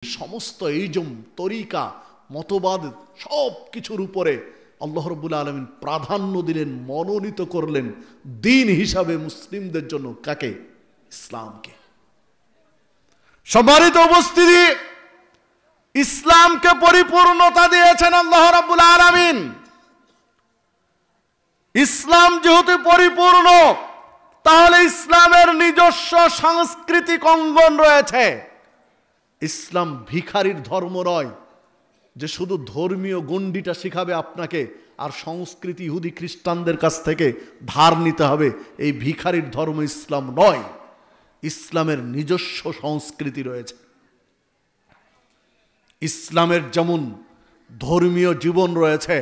সমস্ত ইজম তরিকা মতবাদ সব কিছুর উপরে আল্লাহ রাব্বুল আলামিন প্রাধান্য দিলেন, মনোনীত করলেন দ্বীন হিসাবে মুসলিমদের জন্য। কাকে? ইসলামকে। সম্মানিত উপস্থিতি, ইসলামকে পরিপূর্ণতা দিয়েছেন আল্লাহ রাব্বুল আলামিন। ইসলাম যেহেতু পরিপূর্ণ, তাহলে ইসলামের নিজস্ব সাংস্কৃতিক অঙ্গন রয়েছে। ইসলাম ভিখারির ধর্ম নয় যে শুধু ধর্মীয় গণ্ডিটা শিখাবে আপনাকে আর সংস্কৃতি ইহুদি খ্রিস্টানদের কাছ থেকে ধার নিতে হবে। এই ভিখারির ধর্ম ইসলাম নয়। ইসলামের নিজস্ব সংস্কৃতি রয়েছে। ইসলামের যেমন ধর্মীয় জীবন রয়েছে,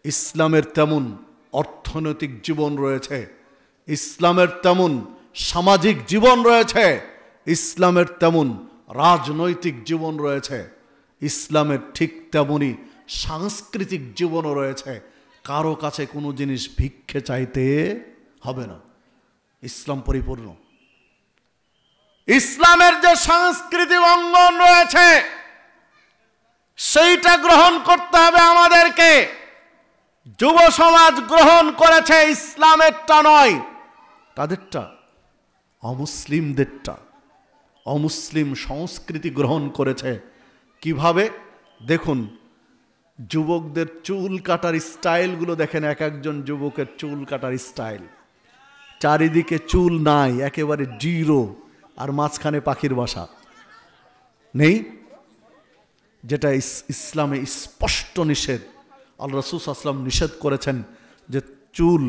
ইসলামের তেমন অর্থনৈতিক জীবন রয়েছে, ইসলামের তেমন সামাজিক জীবন রয়েছে, ইসলামের তেমন রাজনৈতিক জীবন রয়েছে, ইসলামের ঠিক তেমনই সাংস্কৃতিক জীবনও রয়েছে। কারো কাছে কোনো জিনিস ভিক্ষে চাইতে হবে না। ইসলাম পরিপূর্ণ। ইসলামের যে সাংস্কৃতিক অঙ্গন রয়েছে সেইটা গ্রহণ করতে হবে আমাদেরকে। যুব সমাজ গ্রহণ করেছে ইসলামেরটা নয়, কাদেরটা? অমুসলিমদেরটা। অমুসলিম সংস্কৃতি গ্রহণ করেছে। কিভাবে? দেখুন, যুবকদের চুল কাটার স্টাইলগুলো দেখেন। এক একজন যুবকের চুল কাটার স্টাইল, চারিদিকে চুল নাই, একেবারে জিরো, আর মাঝখানে পাখির বাসা নেই, যেটা ইসলামে স্পষ্ট নিষেধ। আল্লাহ রাসূল সাল্লাল্লাহু আলাইহি ওয়াসাল্লাম নিষেধ করেছেন যে চুল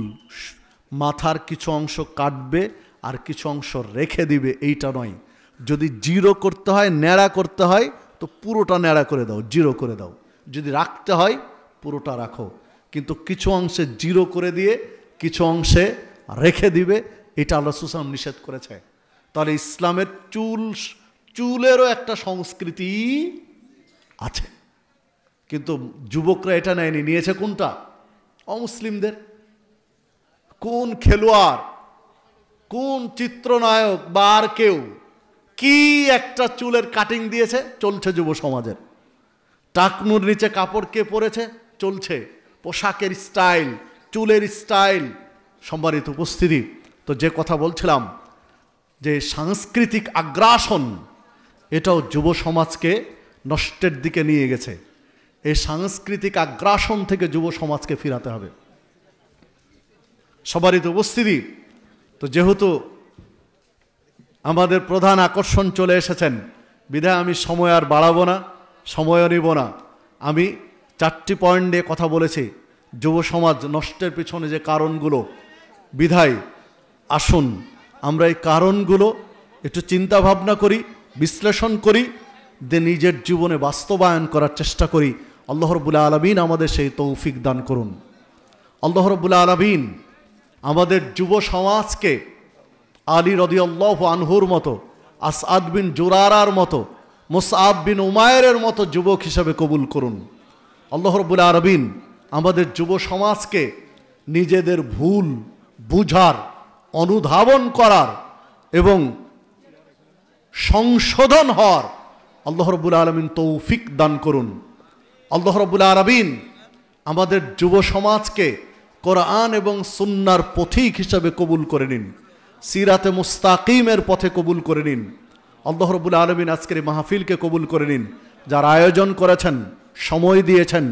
মাথার কিছু অংশ কাটবে আর কিছু অংশ রেখে দিবে, এইটা নয়। যদি জিরো করতে হয়, ন্যাড়া করতে হয়, তো পুরোটা ন্যাড়া করে দাও, জিরো করে দাও। যদি রাখতে হয় পুরোটা রাখো, কিন্তু কিছু অংশে জিরো করে দিয়ে কিছু অংশে রেখে দিবে, এটা আল্লাহ রাসূল সাল্লাল্লাহু আলাইহি ওয়াসাল্লাম নিষেধ করেছে। তাহলে ইসলামের চুলেরও একটা সংস্কৃতি আছে, কিন্তু যুবকরা এটা নেয়নি। নিয়েছে কোনটা? অমুসলিমদের। কোন খেলোয়াড়, কোন চিত্রনায়ক বা আর কেউ কি একটা চুলের কাটিং দিয়েছে? চলছে যুব সমাজের। টাকনুর নিচে কাপড় কে পরেছে? চলছে। পোশাকের স্টাইল, চুলের স্টাইল। সম্মানিত উপস্থিতি, তো যে কথা বলছিলাম যে সাংস্কৃতিক আগ্রাসন, এটাও যুব সমাজকে নষ্টের দিকে নিয়ে গেছে। এই সাংস্কৃতিক আগ্রাসন থেকে যুব সমাজকে ফিরাতে হবে। সম্মানিত উপস্থিতি, তো যেহেতু আমাদের প্রধান আকর্ষণ চলে এসেছেন, বিধায় আমি সময় আর বাড়াবো না, সময়ও নিব না। আমি 4টি পয়েন্ট নিয়ে কথা বলেছি। যুব সমাজ নষ্টের পিছনে যে কারণগুলো, বিধায় আসুন আমরা এই কারণগুলো একটু চিন্তা ভাবনা করি, বিশ্লেষণ করি, যে নিজের জীবনে বাস্তবায়ন করার চেষ্টা করি। আল্লাহ রাব্বুল আলামিন আমাদের সেই তৌফিক দান করুন। আল্লাহ রাব্বুল আলামিন আমাদের যুব সমাজকে আলী রাদিয়াল্লাহু আনহুর মতো, আসআদ বিন জুরারার মতো, মুসআব বিন উমায়েরের মতো যুবক হিসাবে কবুল করুন। আল্লাহ রাব্বুল আলামিন আমাদের যুব সমাজকে নিজেদের ভুল বুঝার, অনুধাবন করার এবং সংশোধন হওয়ার আল্লাহ রাব্বুল আলামিন তৌফিক দান করুন। আল্লাহ রাব্বুল আলামিন আমাদের যুব সমাজকে কোরআন এবং সুন্নাহর পথিক হিসাবে কবুল করে নিন, সিরাতে মুস্তাকিমের পথে কবুল করে নিন। আল্লাহ রাব্বুল আলামিন আজকের এই মাহফিলকে কবুল করে নিন। যারা আয়োজন করেছেন, সময় দিয়েছেন,